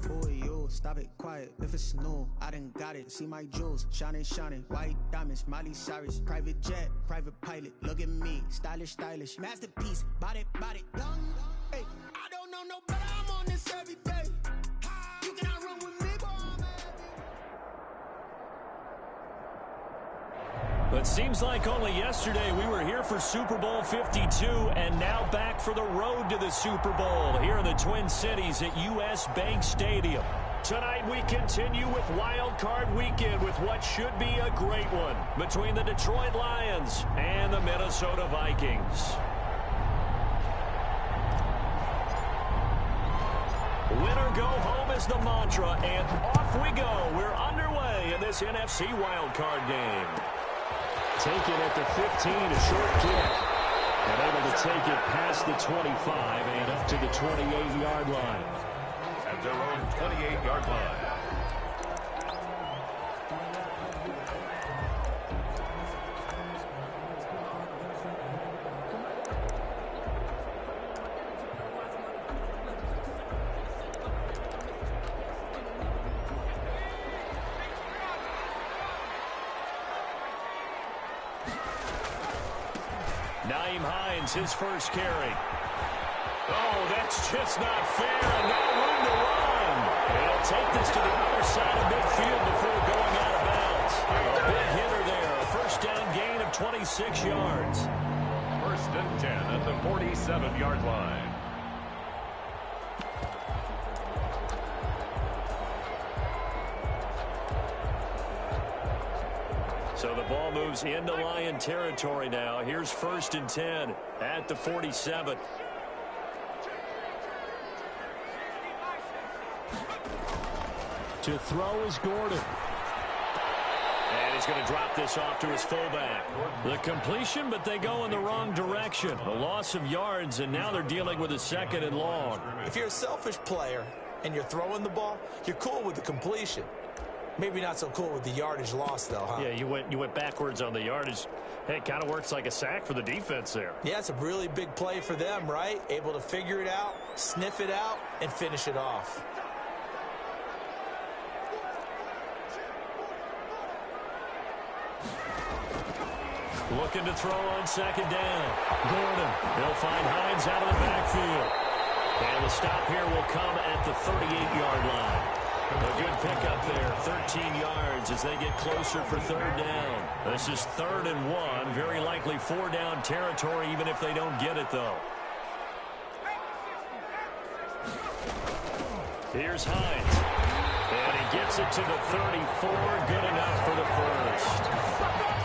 Who are you? Stop it, quiet. If it's new, I done got it. See my jewels, shining, shining. White diamonds, Miley Cyrus. Private jet, private pilot. Look at me, stylish, stylish. Masterpiece, body, body. Young, hey, I don't know no better. I'm on this every day. You cannot run with me, boy. But seems like only yesterday we were here for Super Bowl 52 and now back for the road to the Super Bowl here in the Twin Cities at US Bank Stadium. Tonight we continue with Wild Card Weekend with what should be a great one between the Detroit Lions and the Minnesota Vikings. Winner go home is the mantra, and off we go. We're underway in this NFC Wild Card game. Taken at the 15, a short kick. And able to take it past the 25 and up to the 28-yard line. At their own 28-yard line. His first carry. Oh, that's just not fair, and no room to run. And he'll take this to the other side of midfield before going out of bounds. A big hitter there. A first down gain of 26 yards. First and 10 at the 47-yard line. So the ball moves into Lion territory now. Here's first and 10 at the 47. To throw is Gordon. And he's going to drop this off to his fullback. The completion, but they go in the wrong direction. A loss of yards, and now they're dealing with a second and long. If you're a selfish player and you're throwing the ball, you're cool with the completion. Maybe not so cool with the yardage loss, though, huh? Yeah, you went backwards on the yardage. Hey, it kind of works like a sack for the defense there. Yeah, it's a really big play for them, right? Able to figure it out, sniff it out, and finish it off. Looking to throw on second down. Gordon. He'll find Hines out of the backfield. And the stop here will come at the 38-yard line. A good pickup there, 13 yards as they get closer for third down. This is 3rd and 1, very likely 4-down territory even if they don't get it, though. Here's Hines. And he gets it to the 34, good enough for the first.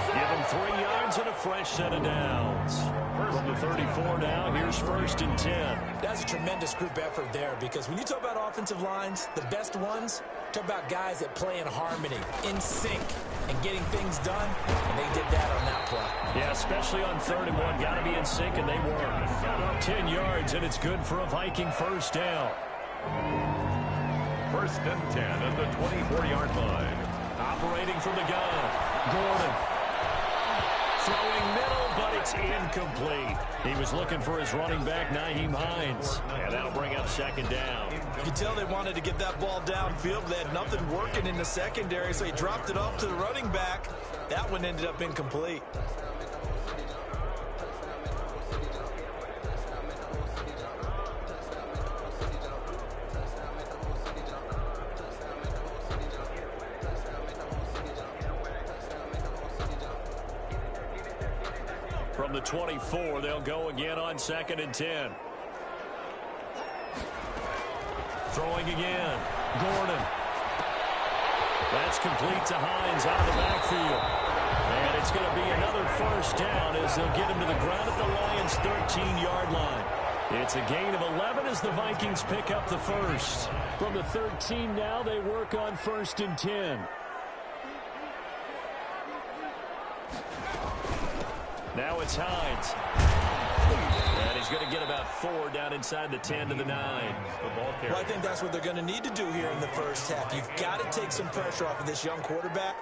Give him 3 yards and a fresh set of downs. From the 34 now, here's first and 10. That's a tremendous group effort there because when you talk about offensive lines, the best ones, talk about guys that play in harmony, in sync, and getting things done, and they did that on that play. Yeah, especially on 3rd and 1. Got to be in sync, and they were. 10 yards, and it's good for a Viking first down. First and 10 at the 24-yard line. Operating from the gun. Gordon. Throwing middle, but it's incomplete. He was looking for his running back, Nyheim Hines. And that'll bring up second down. You can tell they wanted to get that ball downfield. They had nothing working in the secondary, so he dropped it off to the running back. That one ended up incomplete. From the 24, they'll go again on 2nd and 10. Throwing again. Gordon. That's complete to Hines out of the backfield. And it's going to be another first down as they'll get him to the ground at the Lions' 13-yard line. It's a gain of 11 as the Vikings pick up the first. From the 13 now, they work on 1st and 10. Now it's Hines. And he's going to get about 4 down inside the 10 to the 9. Well, I think that's what they're going to need to do here in the first half. You've got to take some pressure off of this young quarterback,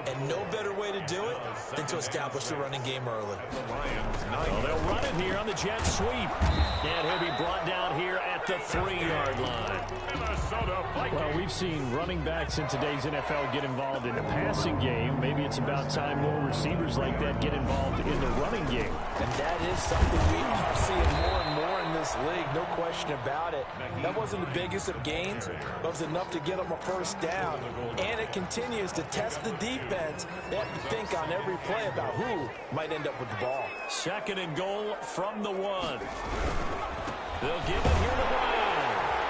and no better way to do it than to establish the running game early. Well, they'll run it here on the jet sweep. And he'll be brought down here at the 3-yard line. Well, we've seen running backs in today's NFL get involved in the passing game. Maybe it's about time more receivers like that get involved in the running game. And that is something we are seeing more and more in this league, no question about it. That wasn't the biggest of gains, but it was enough to get them a first down. And it continues to test the defense. They have to think on every play about who might end up with the ball. 2nd and goal from the 1. They'll give it here to Brown.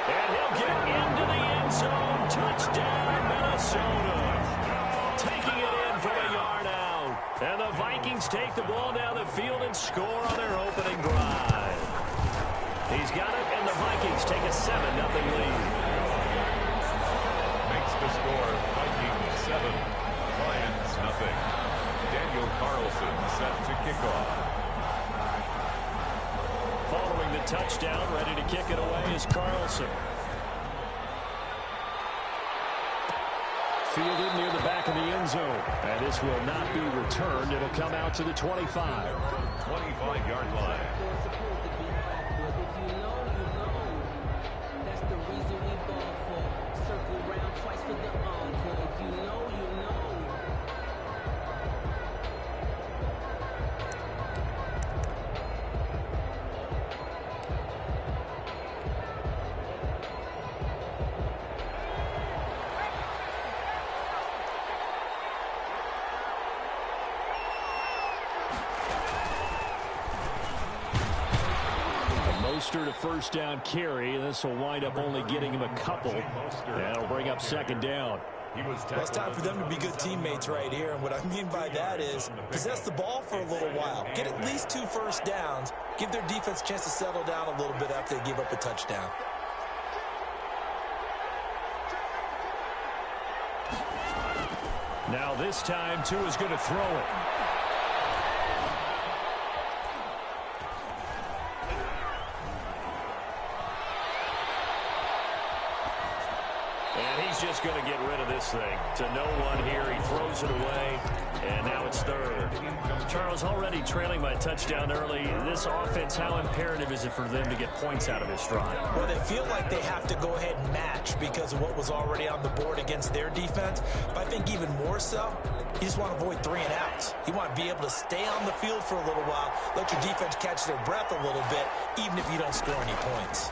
And he'll get into the end zone. Touchdown, Minnesota. Taking it in from a yard out. And the Vikings take the ball down the field and score on their opening drive. He's got it, and the Vikings take a 7-0 lead. Makes the score Vikings 7, Lions nothing. Daniel Carlson set to kick off. Following the touchdown, ready to kick it away is Carlson. Fielded near the back of the end zone. And this will not be returned. It'll come out to the 25. 25-yard line. Mostert a first down carry. This will wind up only getting him a couple. That'll bring up 2nd down. Well, it's time for them to be good teammates right here. And what I mean by that is possess the ball for a little while. Get at least 2 first downs. Give their defense a chance to settle down a little bit after they give up a touchdown. Now this time, Tua is going to throw it. Just going to get rid of this thing to no one here. He throws it away, and now it's 3rd. Charles, already trailing by a touchdown early. This offense, how imperative is it for them to get points out of this drive? Well, they feel like they have to go ahead and match because of what was already on the board against their defense. But I think even more so, you just want to avoid 3 and outs. You want to be able to stay on the field for a little while, let your defense catch their breath a little bit, even if you don't score any points.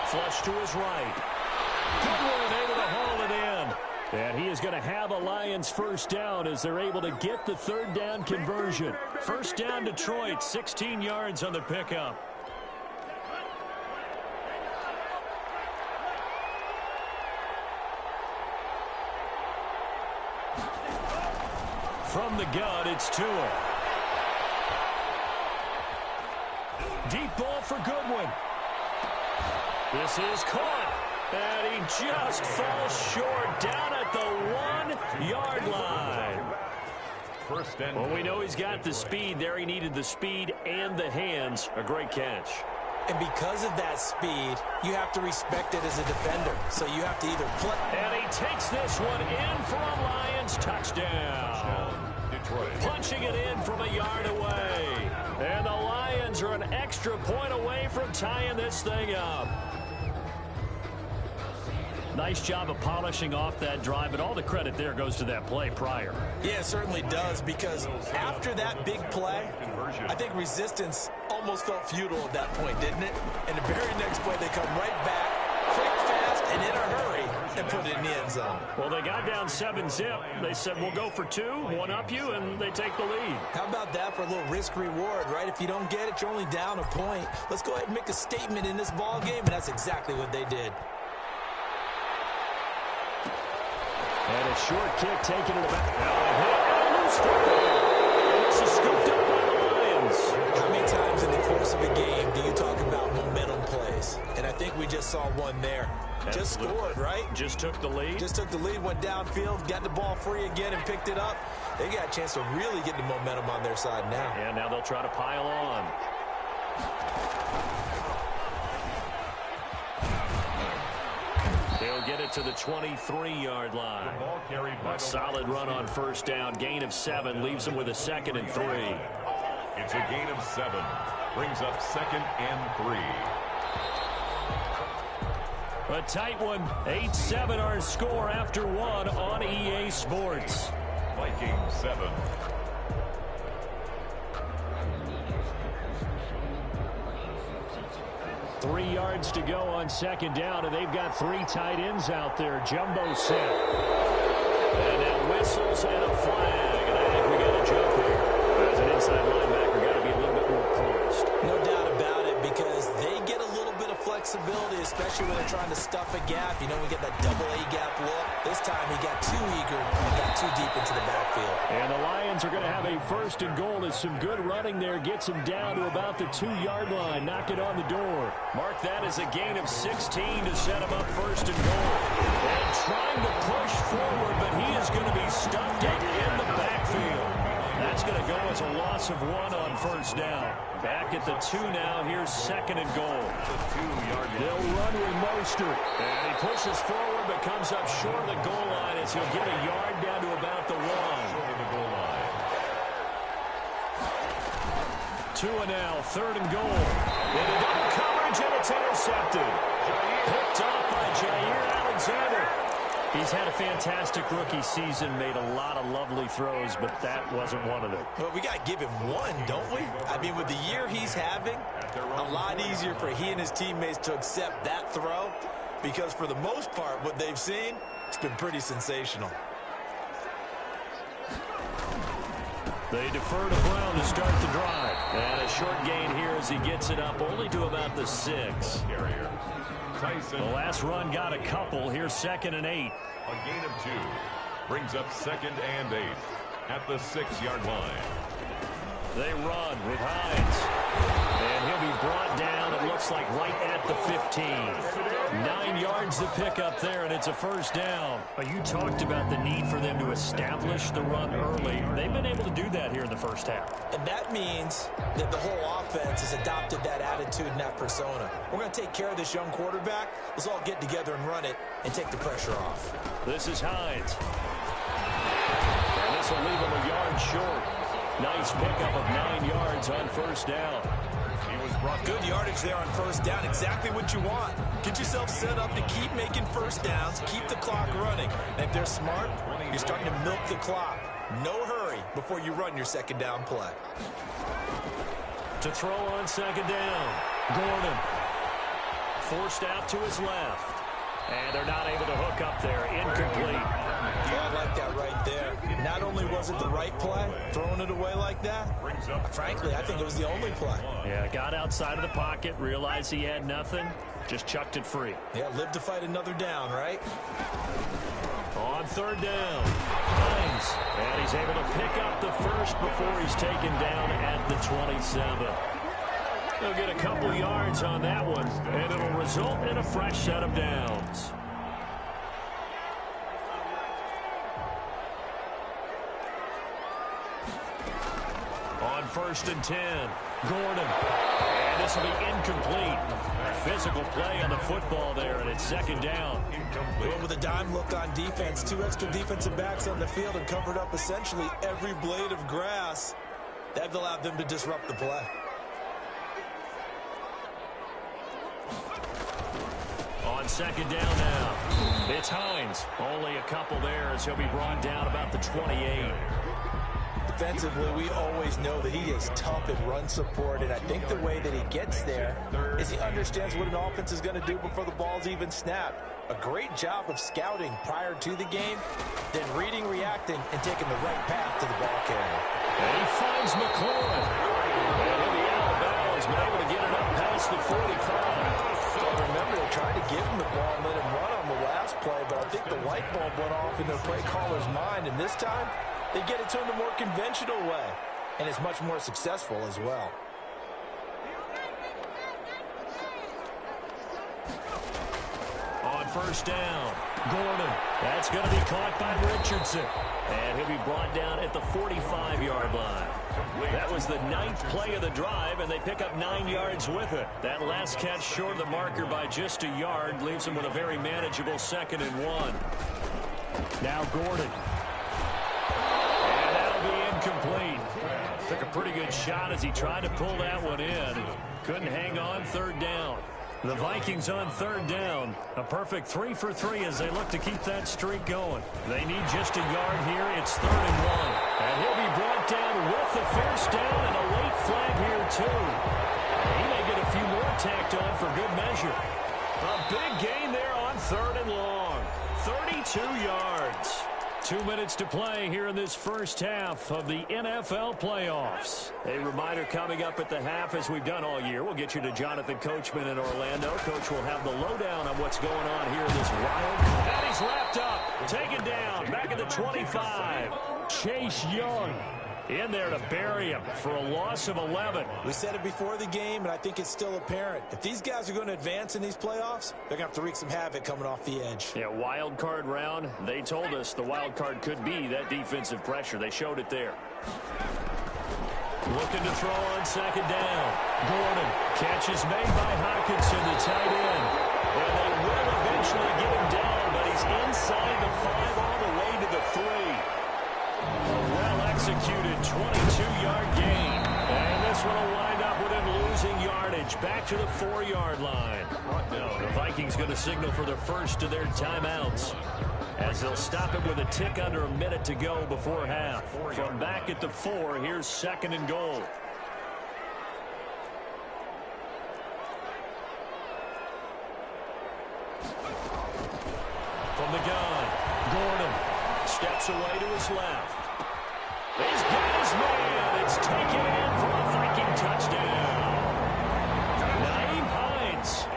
Flush to his right. Goodwin able to haul it in. And he is going to have a Lions first down as they're able to get the 3rd down conversion. First down Detroit, 16 yards on the pickup. From the gun, it's Tua. Deep ball for Goodwin. This is caught, and he just falls short down at the 1-yard line. Well, we know he's got the speed there. He needed the speed and the hands. A great catch. And because of that speed, you have to respect it as a defender. So you have to either play. And he takes this one in for a Lions touchdown. Detroit. Punching it in from a yard away. And the Lions are an extra point away from tying this thing up. Nice job of polishing off that drive, but all the credit there goes to that play prior. Yeah, it certainly does, because after that big play, I think resistance almost felt futile at that point, didn't it? And the very next play, they come right back, quick, fast, and in a hurry, and put it in the end zone. Well, they got down 7-zip. They said, we'll go for 2, one up you, and they take the lead. How about that for a little risk-reward, right? If you don't get it, you're only down a point. Let's go ahead and make a statement in this ball game, and that's exactly what they did. And a short kick taken in the back. This is scooped up by the Lions. How many times in the course of a game do you talk about momentum plays? And I think we just saw one there. Absolutely. Just scored, right? Just took the lead. Just took the lead, went downfield, got the ball free again, and picked it up. They got a chance to really get the momentum on their side now. Yeah, now they'll try to pile on. They'll get it to the 23-yard line. A solid run on first down. Gain of 7 leaves them with a 2nd and 3. It's a gain of 7. Brings up 2nd and 3. A tight one. 8-7 our score after one on EA Sports. Vikings 7. Three yards to go on second down, and they've got three tight ends out there. Jumbo set. And now whistles and a flag. And I think we got a jump here. As an inside linebacker, got to be a little bit more poised. No doubt about it, because they get a little bit of flexibility, especially when they're trying to stuff a gap. You know, we get that double A gap look. This time he got too eager and got too deep into the backfield. And the Lions are going to have a first and goal as some good running there gets him down to about the 2-yard line. Knock it on the door. Mark that as a gain of 16 to set him up first and goal. And trying to push forward, but he is going to be stuffed up in the backfield. That's going to go as a loss of 1 on first down. Back at the 2 now. Here's second and goal. They'll run with Mostert. And he pushes forward but comes up short of the goal line as he'll get a yard down to about the 1. Short of the goal line. 2 now. Third and goal. And a double coverage, and it's intercepted. Picked off by Jair Alexander. He's had a fantastic rookie season, made a lot of lovely throws, but that wasn't one of them. Well, we got to give him one, don't we? I mean, with the year he's having, a lot easier for he and his teammates to accept that throw, because for the most part, what they've seen, it's been pretty sensational. They defer to Brown to start the drive. And a short gain here as he gets it up only to about the 6. Carrier. Tyson. The last run got a couple. Here's second and 8. A gain of 2. Brings up second and 8 at the 6-yard line. They run with Hines. And he'll be brought down, it looks like, right at the 15. 9 yards to pick up there, and it's a first down. You talked about the need for them to establish the run early. They've been able to do that here in the first half. And that means that the whole offense has adopted that attitude and that persona. We're going to take care of this young quarterback. Let's all get together and run it and take the pressure off. This is Hines. And this will leave him a yard short. Nice pickup of 9 yards on first down. He was brought good yardage there on first down. Exactly what you want. Get yourself set up to keep making first downs, keep the clock running. And if they're smart, you're starting to milk the clock. No hurry before you run your second down play. To throw on second down, Gordon. Forced out to his left. And they're not able to hook up there. Incomplete. Yeah, I like that right there. Not only was it the right play, throwing it away like that, frankly, I think it was the only play. Yeah, got outside of the pocket, realized he had nothing, just chucked it free. Yeah, live to fight another down, right? On third down, Hines. And he's able to pick up the first before he's taken down at the 27. He'll get a couple yards on that one, and it'll result in a fresh set of downs. On first and 10, Gordon. And this will be incomplete. Physical play on the football there, and it's second down. Going with a dime look on defense. 2 extra defensive backs on the field and covered up essentially every blade of grass. That allowed them to disrupt the play. On second down now, it's Hines. Only a couple there as he'll be brought down about the 28. Defensively, we always know that he is tough in run support, and I think the way that he gets there is he understands what an offense is going to do before the ball's even snapped. A great job of scouting prior to the game, then reading, reacting, and taking the right path to the ball carrier. And he finds McLaurin. And he'll be out of bounds, but able to get it up past the 45. Remember, they tried to give him the ball and let him run on the last play, but I think the light bulb went off in their play caller's mind, and this time, they get it to him the more conventional way, and it's much more successful as well. On first down, Gordon. That's going to be caught by Richardson. And he'll be brought down at the 45-yard line. That was the 9th play of the drive, and they pick up 9 yards with it. That last catch short of the marker by just a yard leaves them with a very manageable second and 1. Now Gordon. And that'll be incomplete. Took a pretty good shot as he tried to pull that one in. Couldn't hang on third down. The Vikings on third down. A perfect 3 for 3 as they look to keep that streak going. They need just a yard here. It's 3rd and 1. And he'll be brought down with the first down and a late flag here, too. He may get a few more tacked on for good measure. A big gain there on 3rd and long. 32 yards. 2 minutes to play here in this first half of the NFL playoffs. A reminder coming up at the half, as we've done all year. We'll get you to Jonathan Coachman in Orlando. Coach will have the lowdown on what's going on here in this wild. And he's lapped up, taken down, back at the 25. Chase Young in there to bury him for a loss of 11. We said it before the game, and I think it's still apparent. If these guys are going to advance in these playoffs, they're going to have to wreak some havoc coming off the edge. Yeah, wild card round. They told us the wild card could be that defensive pressure. They showed it there. Looking to throw on 2nd down. Gordon. Catch is made by Hockenson, the tight end. And they will eventually get him down, but he's inside the 5 all the way to the 3. Well-executed 22-yard gain. And this one will wind up with him losing yardage back to the 4-yard line. The Vikings going to signal for the first of their timeouts as they'll stop it with a tick under a minute to go before half. From back at the 4, here's 2nd and goal. From the gun, Gordon steps away to his left. He's got his man. It's taken in for a Viking touchdown. Naeem Hines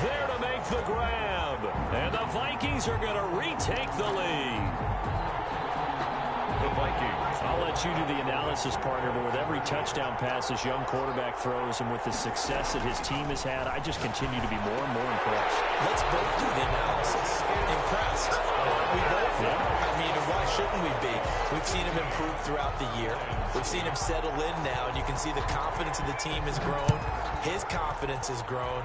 there to make the grab. And the Vikings are going to retake the lead. The Vikings. I'll let you do the analysis, partner, but with every touchdown pass this young quarterback throws and with the success that his team has had, I just continue to be more and more impressed. Let's both do the analysis. Impressed. We both are. I mean, why shouldn't we be? We've seen him improve throughout the year. We've seen him settle in now, and you can see the confidence of the team has grown. His confidence has grown.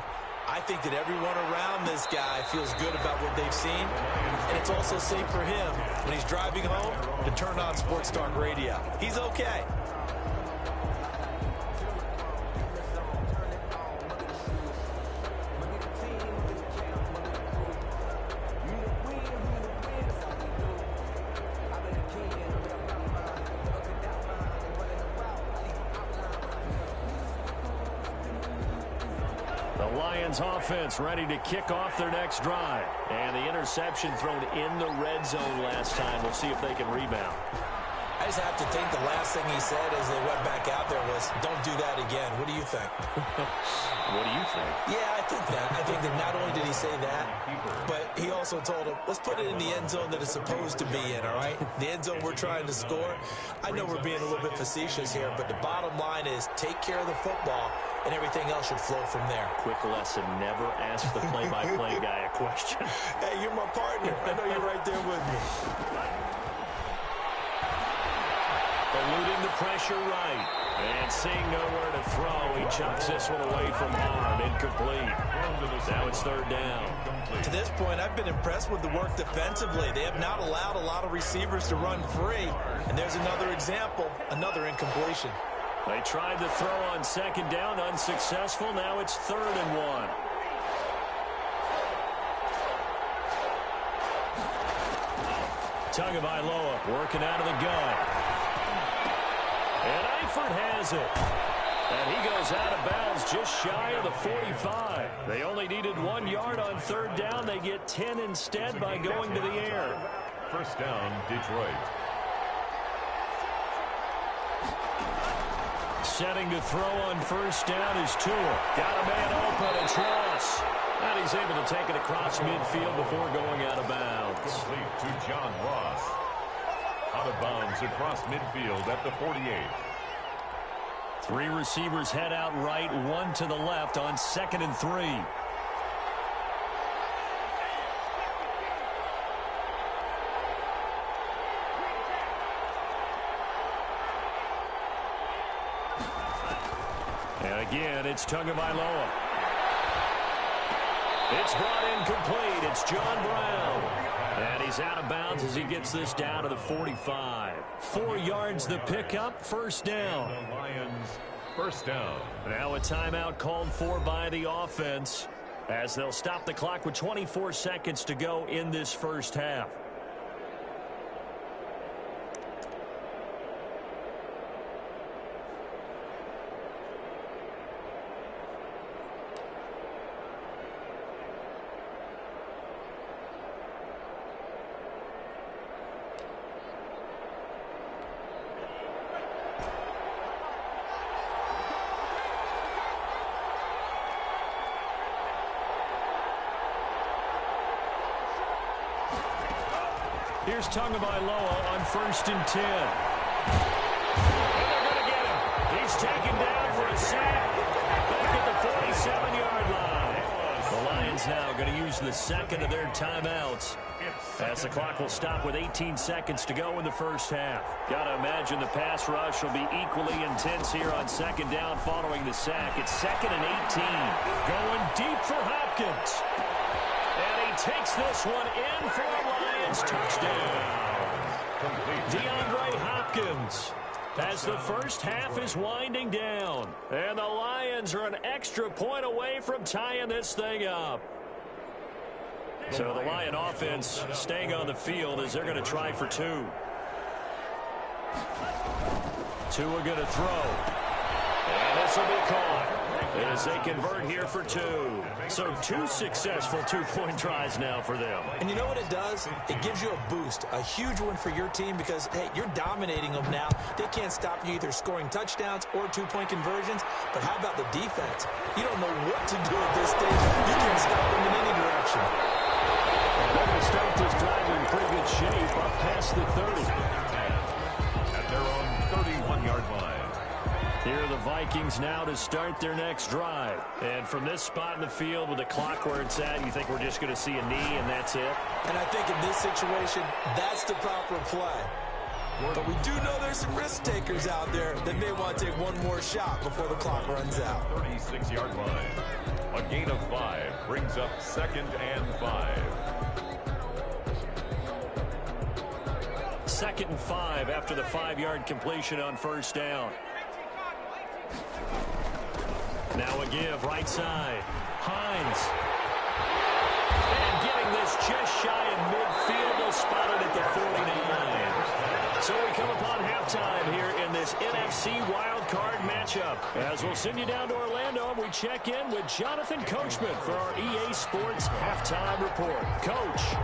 I think that everyone around this guy feels good about what they've seen, and it's also safe for him when he's driving home to turn on Sports Talk Radio. He's okay. Offense ready to kick off their next drive. And the interception thrown in the red zone last time. We'll see if they can rebound. I just have to think the last thing he said as they went back out there was, don't do that again. What do you think? What do you think? Yeah, I think that. I think that not only did he say that, but he also told him, let's put it in the end zone that it's supposed to be in, all right? The end zone we're trying to score. I know we're being a little bit facetious here, but the bottom line is take care of the football, and everything else should flow from there. Quick lesson, never ask the play-by-play guy a question. Hey, you're my partner. I know you're right there with me. Eluding the pressure right. And seeing nowhere to throw, he chucks this one away from harm. Incomplete. Now it's 3rd down. To this point, I've been impressed with the work defensively. They have not allowed a lot of receivers to run free. And there's another example, another incompletion. They tried to throw on 2nd down, unsuccessful. Now it's 3rd and 1. Tagovailoa working out of the gun. And Eifert has it. And he goes out of bounds just shy of the 45. They only needed 1 yard on 3rd down. They get 10 instead by going to the air. First down, Detroit. Setting to throw on 1st down is Tua. Got a man open. It's Ross. And he's able to take it across midfield before going out of bounds. Complete to John Ross. Out of bounds across midfield at the 48. 3 receivers head out right, 1 to the left on 2nd and 3. And again, it's Tagovailoa. It's brought in complete. It's John Brown. And he's out of bounds as he gets this down to the 45. 4 yards the pickup, 1st down. The Lions, 1st down. Now a timeout called for by the offense. as they'll stop the clock with 24 seconds to go in this first half. Here's Tagovailoa on 1st and 10. And they're going to get him. He's taken down for a sack. Back at the 47-yard line. The Lions now going to use the second of their timeouts, as the clock will stop with 18 seconds to go in the first half. Got to imagine the pass rush will be equally intense here on 2nd down following the sack. It's 2nd and 18. Going deep for Hopkins. And he takes this one in for a Lions touchdown. DeAndre Hopkins, as the first half is winding down. And the Lions are an extra point away from tying this thing up. So the Lion offense staying on the field as they're going to try for 2. Tua going to throw. And this will be caught as they convert here for 2. So 2 successful two-point tries now for them. And you know what it does? It gives you a boost, a huge one for your team because, hey, you're dominating them now. They can't stop you either scoring touchdowns or two-point conversions. But how about the defense? You don't know what to do at this stage. You can't stop them in any direction. They're going to start this drive in pretty good shape up past the 30. At their own 31-yard line. Here are the Vikings now to start their next drive. And from this spot in the field with the clock where it's at, you think we're just going to see a knee and that's it? And I think in this situation, that's the proper play. But we do know there's some risk takers out there that may want to take one more shot before the clock runs out. 36-yard line. A gain of 5 brings up 2nd and 5. 2nd and 5 after the 5-yard completion on 1st down. Now a give, right side. Hines. And getting this just shy of midfield. They'll spot it at the 49. So we come upon halftime here in this NFC wildcard matchup. As we'll send you down to Orlando, and we check in with Jonathan Coachman for our EA Sports Halftime Report. Coach,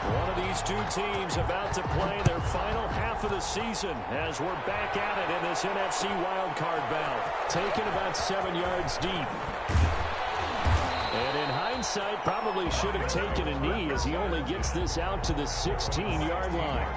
one of these two teams about to play their final half of the season as we're back at it in this NFC wildcard bout. Taken about 7 yards deep. And in hindsight, probably should have taken a knee as he only gets this out to the 16-yard line.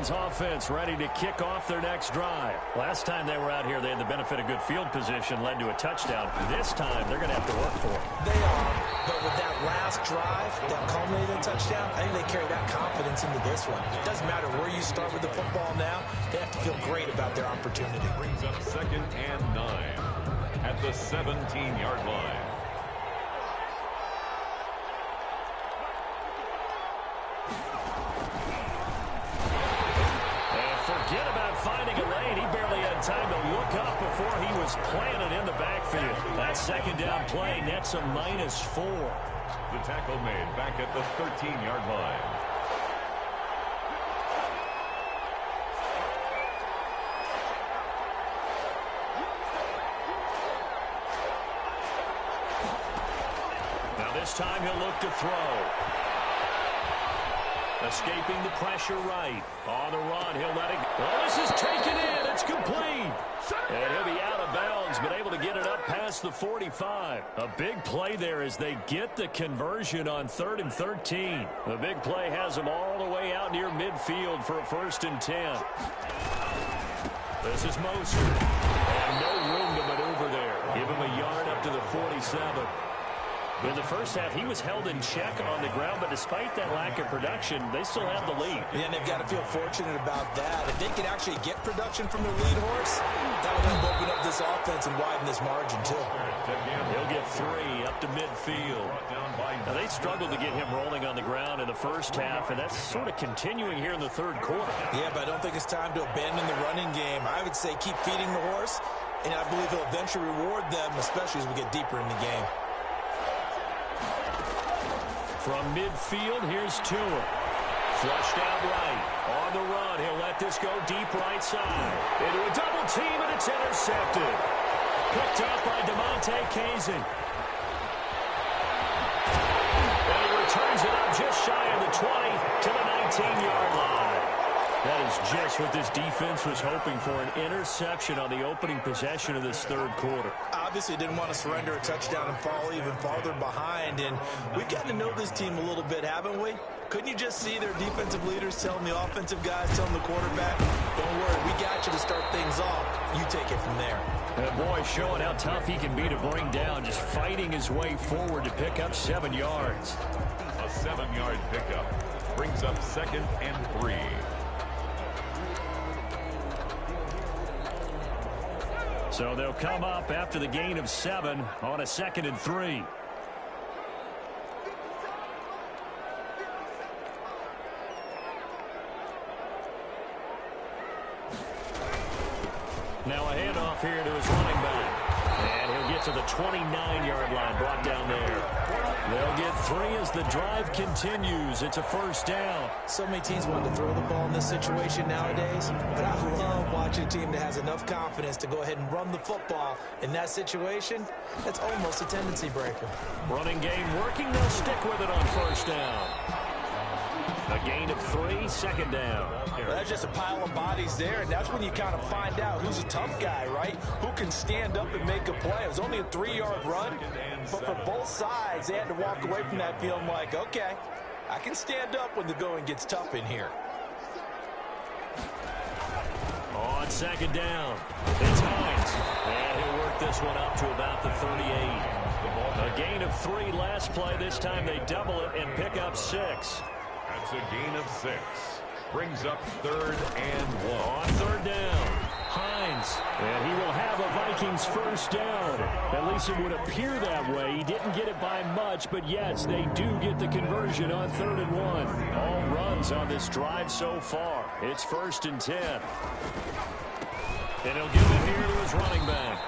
Offense ready to kick off their next drive. Last time they were out here, they had the benefit of good field position, led to a touchdown. This time, they're going to have to work for it. They are, but with that last drive that culminated in a touchdown, I think they carry that confidence into this one. It doesn't matter where you start with the football now. They have to feel great about their opportunity. Brings up 2nd and 9 at the 17-yard line. Forget about finding a lane. He barely had time to look up before he was planted in the backfield. That 2nd down play nets a -4. The tackle made back at the 13-yard line. Now this time he'll look to throw. Escaping the pressure right. On the run, he'll let it go. Oh, this is taken in. It's complete. And he'll be out of bounds, but able to get it up past the 45. A big play there as they get the conversion on 3rd and 13. The big play has them all the way out near midfield for a 1st and 10. This is Mostert. And no room to maneuver there. Give him a yard up to the 47. In the first half, he was held in check on the ground, but despite that lack of production, they still have the lead. Yeah, and they've got to feel fortunate about that. If they can actually get production from their lead horse, that would help open up this offense and widen this margin, too. He'll get 3 up to midfield. Now, they struggled to get him rolling on the ground in the first half, and that's sort of continuing here in the third quarter. Yeah, but I don't think it's time to abandon the running game. I would say keep feeding the horse, and I believe he'll eventually reward them, especially as we get deeper in the game. From midfield, here's Tua. Flushed out right. On the run, he'll let this go deep right side. Into a double team, and it's intercepted. Picked up by DeMonte Kazin. And he returns it up just shy of the 20 to the 19-yard line. That is just what this defense was hoping for, an interception on the opening possession of this third quarter. Obviously didn't want to surrender a touchdown and fall even farther behind, and we've gotten to know this team a little bit, haven't we? Couldn't you just see their defensive leaders telling the offensive guys, telling the quarterback, don't worry, we got you to start things off. You take it from there. That boy showing how tough he can be to bring down, just fighting his way forward to pick up 7 yards. A 7-yard pickup brings up 2nd and 3. So they'll come up after the gain of 7 on a 2nd and 3. Now a handoff here to his running back. And he'll get to the 29-yard line, brought down there. They'll get 3 as the drive continues. It's a first down. So many teams want to throw the ball in this situation nowadays, but I love watching a team that has enough confidence to go ahead and run the football. In that situation, that's almost a tendency breaker. Running game working. They'll stick with it on first down. A gain of 3, 2nd down. Well, that's just a pile of bodies there, and that's when you kind of find out who's a tough guy, right? Who can stand up and make a play. It was only a 3-yard run, but for both sides, they had to walk away from that feeling like, okay, I can stand up when the going gets tough in here. On 2nd down, it's Hines. And he'll work this one up to about the 38. A gain of 3 last play. This time they double it and pick up 6. That's a gain of 6. Brings up 3rd and 1. On 3rd down, Hines. And he will have a Vikings first down. At least it would appear that way. He didn't get it by much, but yes, they do get the conversion on 3rd and 1. All runs on this drive so far. It's 1st and 10. And he'll give it here to his running back.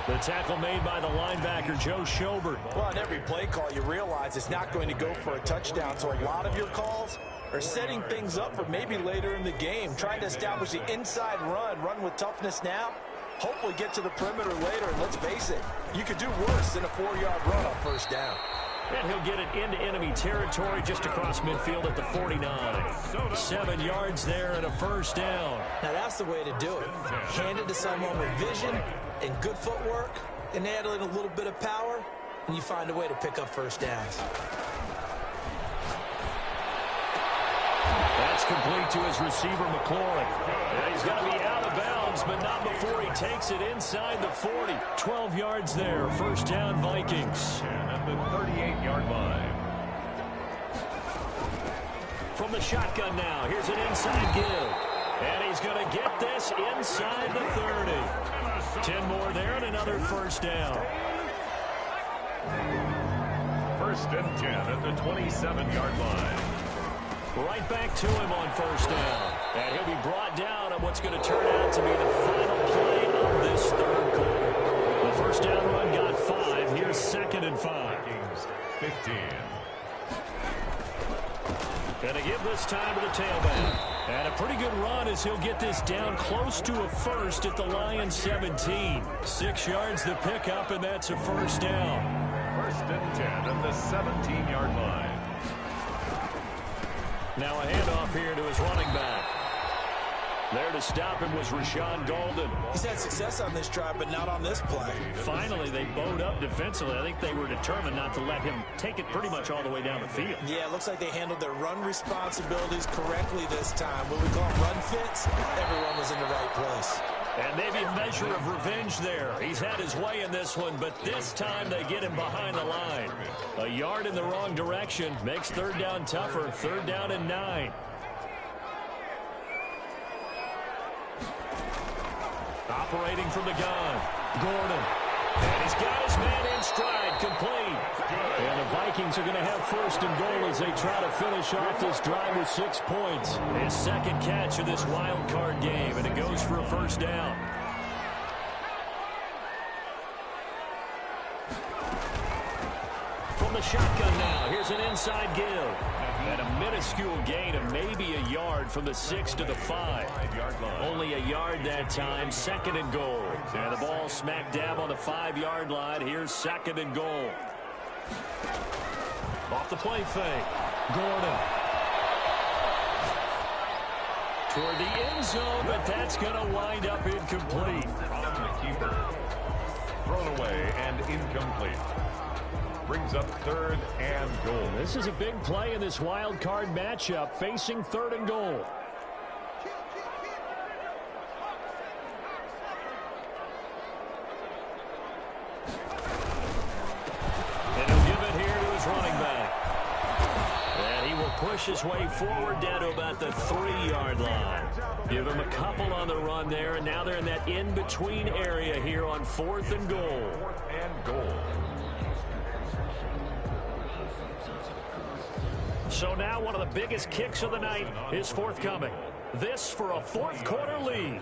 The tackle made by the linebacker, Joe Schobert. Well, on every play call, you realize it's not going to go for a touchdown, so a lot of your calls are setting things up for maybe later in the game, trying to establish the inside run with toughness now, hopefully get to the perimeter later, and let's face it, you could do worse than a 4-yard run on first down. And he'll get it into enemy territory just across midfield at the 49. 7 yards there and a first down. Now that's the way to do it. Hand it to someone with vision and good footwork, and add in a little bit of power, and you find a way to pick up first downs. That's complete to his receiver, McLaurin. And he's going to be out of bounds, but not before he takes it inside the 40. 12 yards there. First down, Vikings. And at the 38-yard line. From the shotgun now, here's an inside give. And he's going to get this inside the 30. 10 more there and another first down. 1st and 10 at the 27-yard line. Right back to him on first down. And he'll be brought down on what's going to turn out to be the final play of this third quarter. The first down run got 5. Here's 2nd and 5. 15. Going to give this time to the tailback. And a pretty good run as he'll get this down close to a first at the Lions 17. 6 yards the pickup, and that's a first down. 1st and 10 at the 17-yard line. Now a handoff here to his running back. There to stop him was Rashawn Golden. He's had success on this drive, but not on this play. Finally, they bowed up defensively. I think they were determined not to let him take it pretty much all the way down the field. Yeah, it looks like they handled their run responsibilities correctly this time. What we call run fits, everyone was in the right place. And maybe a measure of revenge there. He's had his way in this one, but this time they get him behind the line. A yard in the wrong direction makes third down tougher. Third down and 9. Operating from the gun, Gordon. And he's got his man in stride, complete. And the Vikings are going to have first and goal as they try to finish off this drive with 6 points. His second catch of this wild card game, and it goes for a first down. From the shotgun now, here's an inside give. And a minuscule gain of maybe a yard from the 6 to the 5. Only a yard that time, second and goal. And the ball smack dab on the 5-yard line. Here's second and goal. Off the play fake. Gordon. Toward the end zone, but that's going to wind up incomplete. On the keeper. Thrown away and incomplete. Brings up third and goal. This is a big play in this wild card matchup, facing third and goal. And he'll give it here to his running back. And he will push his way forward down to about the 3-yard line. Give him a couple on the run there, and now they're in that in-between area here on 4th and goal. 4th and goal. So now one of the biggest kicks of the night is forthcoming. This for a fourth-quarter lead.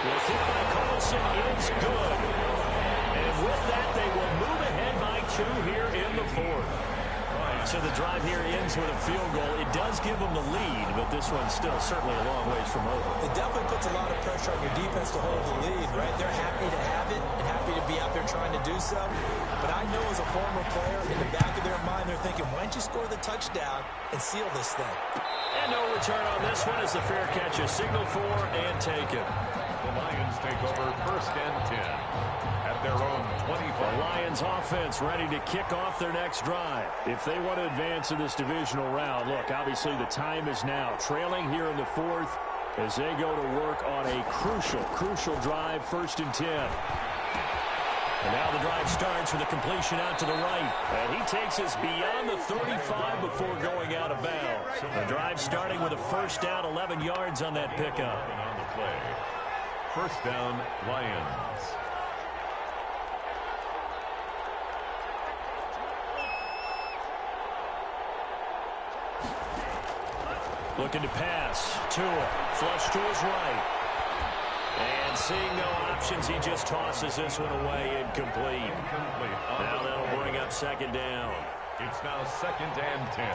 The kick by Carlson is good. And with that, they will move ahead by 2 here in the 4th. So the drive here ends with a field goal. It does give them the lead, but this one's still certainly a long ways from over. It definitely puts a lot of pressure on your defense to hold the lead, right? They're happy to have it and happy to be out there trying to do so. But I know as a former player, in the back of their mind, they're thinking, why don't you score the touchdown and seal this thing? And no return on this one as the fair catch is signaled for and taken. The Lions take over first and 10 at their own 25. The Lions offense ready to kick off their next drive. If they want to advance in this divisional round, look, obviously the time is now. Trailing here in the 4th as they go to work on a crucial drive, first and 10. And now the drive starts with a completion out to the right. And he takes us beyond the 35 before going out of bounds. The drive starting with a first down, 11 yards on that pickup. On the play. First down, Lions. Looking to pass. Tua, flush to his right. And seeing no options, he just tosses this one away, incomplete. Now that'll bring up second down. It's now second and 10.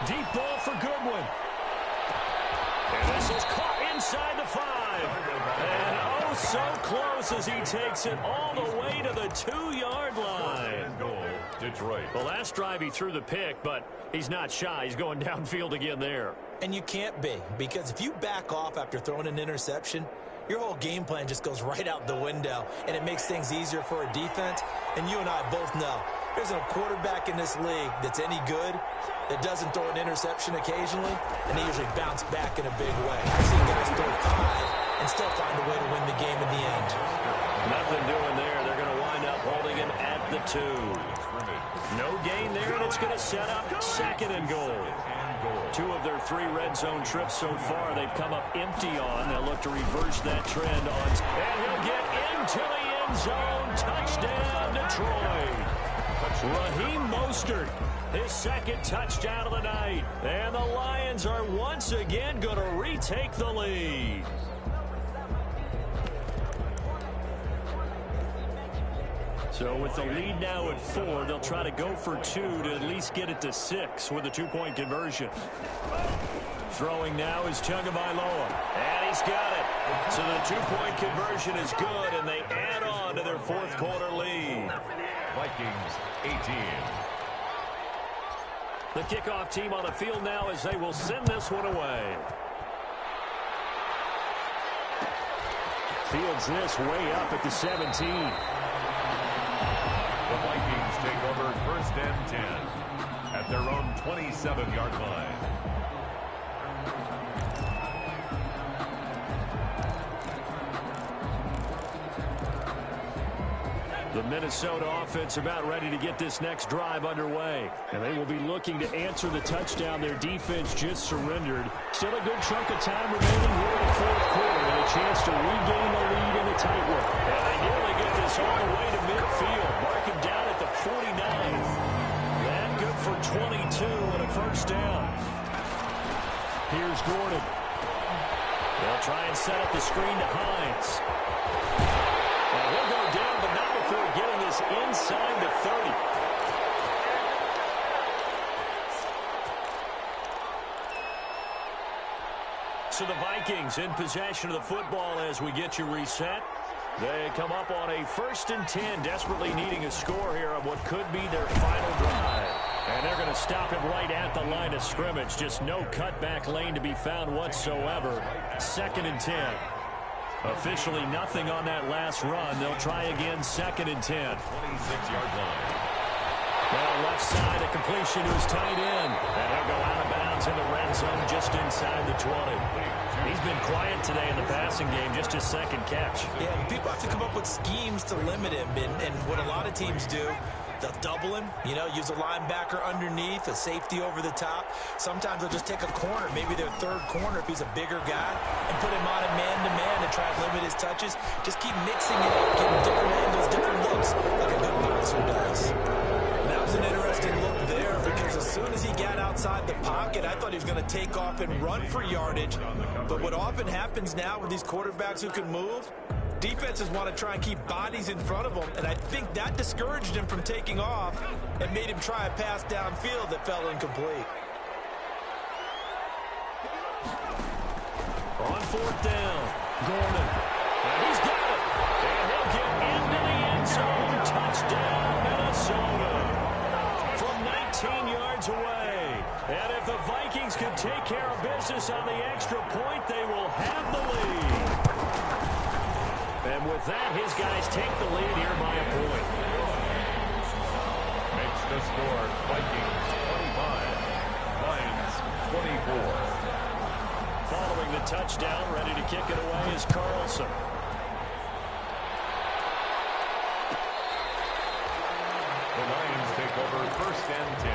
Deep ball for Goodwin. And this is caught inside the 5. And oh, so close as he takes it all the way to the 2-yard line. Goal, Detroit. The last drive he threw the pick, but he's not shy. He's going downfield again there. And you can't be, because if you back off after throwing an interception, your whole game plan just goes right out the window, and it makes things easier for a defense. And you and I both know there's no quarterback in this league that's any good that doesn't throw an interception occasionally, and they usually bounce back in a big way. I've seen guys throw 5 and still find a way to win the game in the end. Nothing doing there. They're going to wind up holding him at the 2. No gain there, and it's going to set up second and goal. 2 of their 3 red zone trips so far they've come up empty on. They'll look to reverse that trend on. And he'll get into the end zone. Touchdown, Detroit. Raheem Mostert, his second touchdown of the night. And the Lions are once again going to retake the lead. So with the lead now at 4, they'll try to go for 2 to at least get it to 6 with a 2-point conversion. Throwing now is Tagovailoa. And he's got it. So the two-point conversion is good, and they add on to their fourth quarter lead. Vikings 18. The kickoff team on the field now as they will send this one away. Fields this way up at the 17. The Vikings take over first and 10 at their own 27-yard line. The Minnesota offense about ready to get this next drive underway. And they will be looking to answer the touchdown their defense just surrendered. Still a good chunk of time remaining here in the fourth quarter and a chance to regain the lead in a tight one. And they nearly get this all the way to midfield. Marking down at the 49. That good for 22 and a first down. Here's Gordon. They'll try and set up the screen to Hines. And he'll go down, but not before getting this inside the 30. So the Vikings in possession of the football as we get you reset. They come up on a 1st and 10, desperately needing a score here on what could be their final drive. And they're going to stop him right at the line of scrimmage. Just no cutback lane to be found whatsoever. 2nd and 10. Officially nothing on that last run. They'll try again 2nd and 10. 26-yard line. Well, left side, a completion to his tight end. And he'll go out of bounds in the red zone just inside the 20. He's been quiet today in the passing game, just his 2nd catch. Yeah, people have to come up with schemes to limit him. And what a lot of teams do, they'll double him, use a linebacker underneath, a safety over the top. Sometimes they'll just take a corner, maybe their 3rd corner if he's a bigger guy, and put him on a man-to-man to try and limit his touches. Just keep mixing it up, getting different angles, different looks, like a good boxer does. That was an interesting look there because as soon as he got outside the pocket, I thought he was going to take off and run for yardage. But what often happens now with these quarterbacks who can move, defenses want to try and keep bodies in front of him, and I think that discouraged him from taking off and made him try a pass downfield that fell incomplete. On 4th down, Gordon. And he's got it. And he'll get into the end zone. Touchdown, Minnesota. From 19 yards away. And if the Vikings can take care of business on the extra point, they will have the lead. And with that, his guys take the lead here by a point. Makes the score Vikings 25, Lions 24. Following the touchdown, ready to kick it away is Carlson. The Lions take over 1st and 10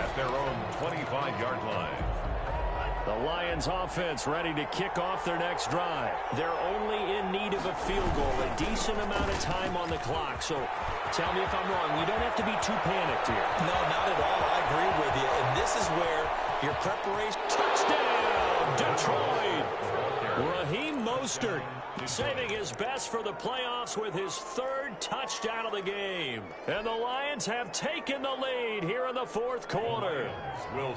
at their own 25-yard line. The Lions offense ready to kick off their next drive. They're only in need of a field goal, a decent amount of time on the clock. So tell me if I'm wrong. You don't have to be too panicked here. No, not at all. I agree with you. And this is where your preparation... Touchdown, Detroit! Raheem Mostert saving his best for the playoffs with his 3rd touchdown of the game. And the Lions have taken the lead here in the 4th quarter.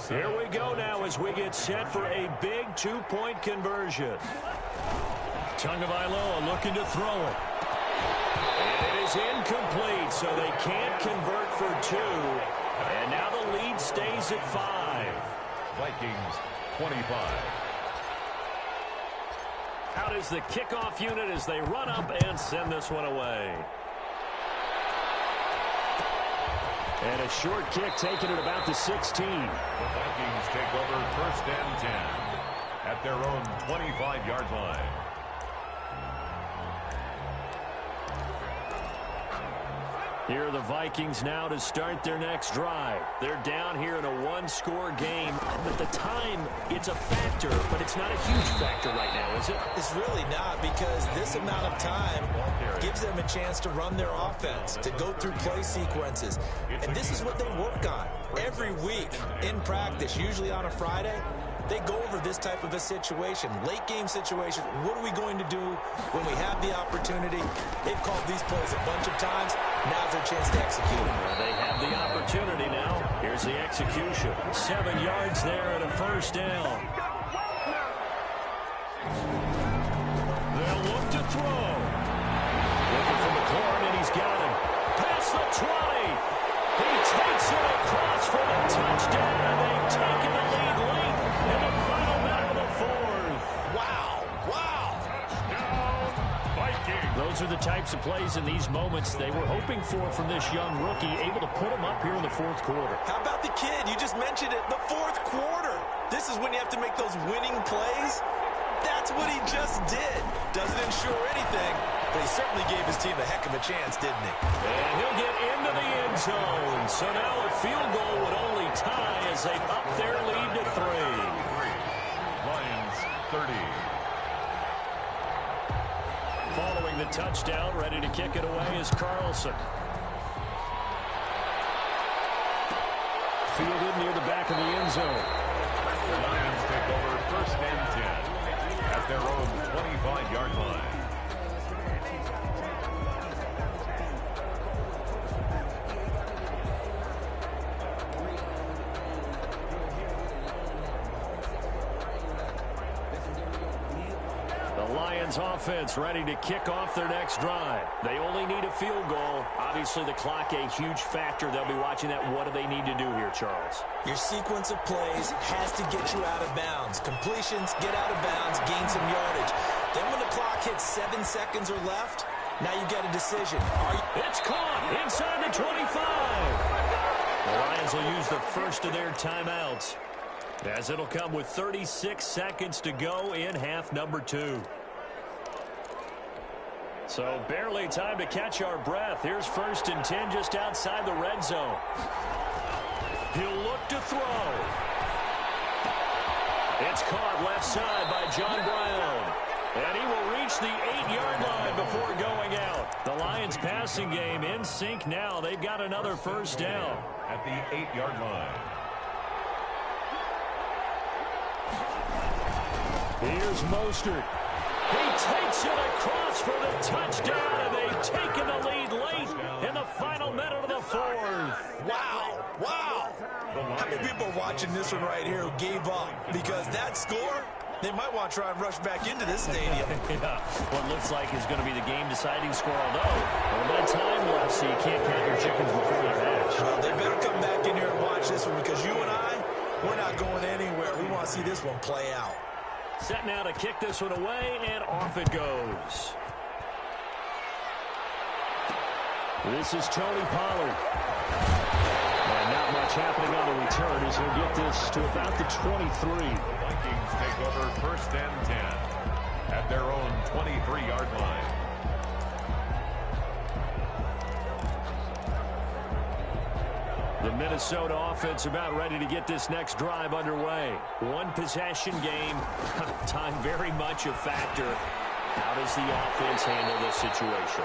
Here we go now as we get set for a big 2-point conversion. Tagovailoa looking to throw it. And it is incomplete, so they can't convert for 2. And now the lead stays at 5. Vikings 25. Out is the kickoff unit as they run up and send this one away. And a short kick taken at about the 16. The Vikings take over 1st and 10 at their own 25-yard line. Here are the Vikings now to start their next drive. They're down here in a 1-score game. But the time, it's a factor, but it's not a huge factor right now, is it? It's really not, because this amount of time gives them a chance to run their offense, to go through play sequences. And this is what they work on every week in practice, usually on a Friday. They go over this type of a situation, late game situation. What are we going to do when we have the opportunity? They've called these plays a bunch of times. Now's their chance to execute. Well, they have the opportunity now. Here's the execution. 7 yards there and a first down. types of plays in these moments they were hoping for from this young rookie, able to put him up here in the fourth quarter. How about the kid? You just mentioned it, the fourth quarter. This is when you have to make those winning plays. That's what he just did. Doesn't ensure anything, but he certainly gave his team a heck of a chance, didn't he? And he'll get into the end zone. So now a field goal would only tie as they up their lead to 3. Lions 30. Following the touchdown, ready to kick it away is Carlson. Fielded near the back of the end zone. The Lions take over first and 10 at their own 25-yard line. The Lions offense ready to kick off their next drive. They only need a field goal. Obviously, the clock a huge factor. They'll be watching that. What do they need to do here, Charles? Your sequence of plays has to get you out of bounds. Completions, get out of bounds, gain some yardage. Then when the clock hits 7 seconds or left, now you get a decision. It's caught inside the 25. The Lions will use the first of their timeouts, as it'll come with 36 seconds to go in half number 2. So barely time to catch our breath. Here's first and 10 just outside the red zone. He'll look to throw. It's caught left side by John Brown. And he will reach the 8-yard line before going out. The Lions passing game in sync now. They've got another first down. At the 8-yard line. Here's Mostert. He takes it across for the touchdown, and they've taken the lead late in the final minute of the fourth. Wow, wow. How many people are watching this one right here who gave up? Because that score, they might want to try and rush back into this stadium. Yeah, what looks like is going to be the game-deciding score, although a little bit of time left, so you can't count your chickens before they're hatched. Well, they better come back in here and watch this one, because you and I, we're not going anywhere. We want to see this one play out. Set now to kick this one away, and off it goes. This is Tony Pollard. And not much happening on the return as he'll get this to about the 23. The Vikings take over first and 10 at their own 23-yard line. The Minnesota offense about ready to get this next drive underway. One possession game. Time very much a factor. How does the offense handle this situation?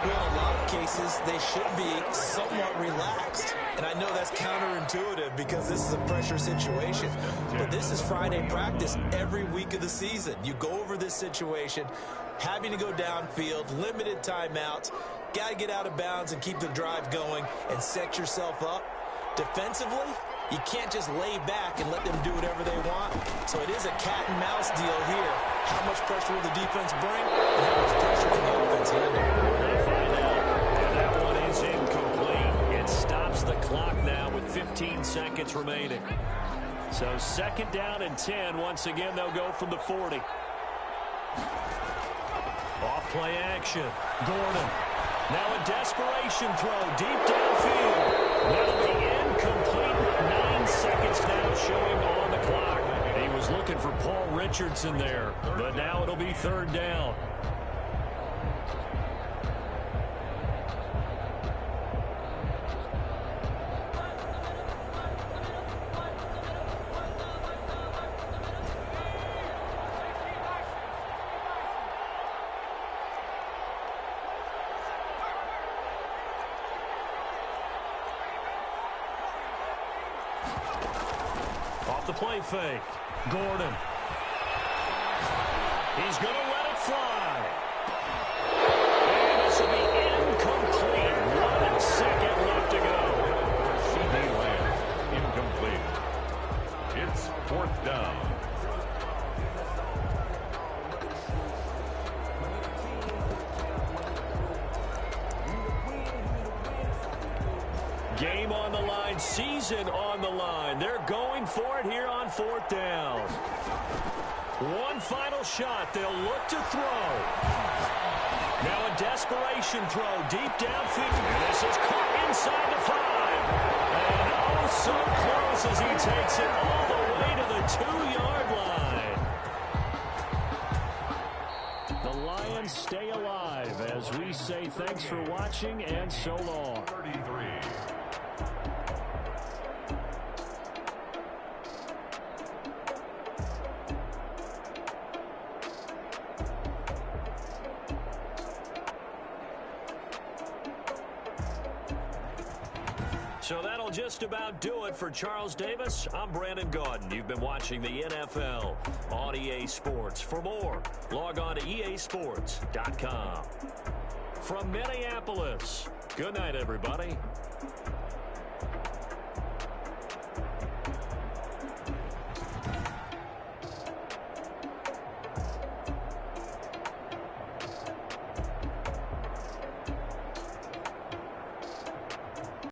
Well, in a lot of cases, they should be somewhat relaxed. And I know that's counterintuitive because this is a pressure situation. But this is Friday practice every week of the season. You go over this situation, having to go downfield, limited timeouts, got to get out of bounds and keep the drive going and set yourself up. Defensively, you can't just lay back and let them do whatever they want. So it is a cat and mouse deal here. How much pressure will the defense bring, and how much pressure can the offense handle? We'll find out. And that one is incomplete. It stops the clock now with 15 seconds remaining. So second down and 10. Once again, they'll go from the 40. Off play action. Gordon. Now a desperation throw deep downfield. That'll be incomplete with 9 seconds now showing on the clock. He was looking for Paul Richardson there, but now it'll be third down. Off the play fake. Gordon. He's going to let it fly. And this will be incomplete. 1 second left to go. CD Lamb, incomplete. It's fourth down. Game on the line, season on the line. They're going for it here on fourth down. One final shot. They'll look to throw. Now a desperation throw deep downfield. And this is caught inside the 5. And oh, so close as he takes it all the way to the 2-yard line. The Lions stay alive as we say thanks for watching and so long. 33. So that'll just about do it for Charles Davis. I'm Brandon Gaudin. You've been watching the NFL on EA Sports. For more, log on to easports.com. From Minneapolis, good night, everybody.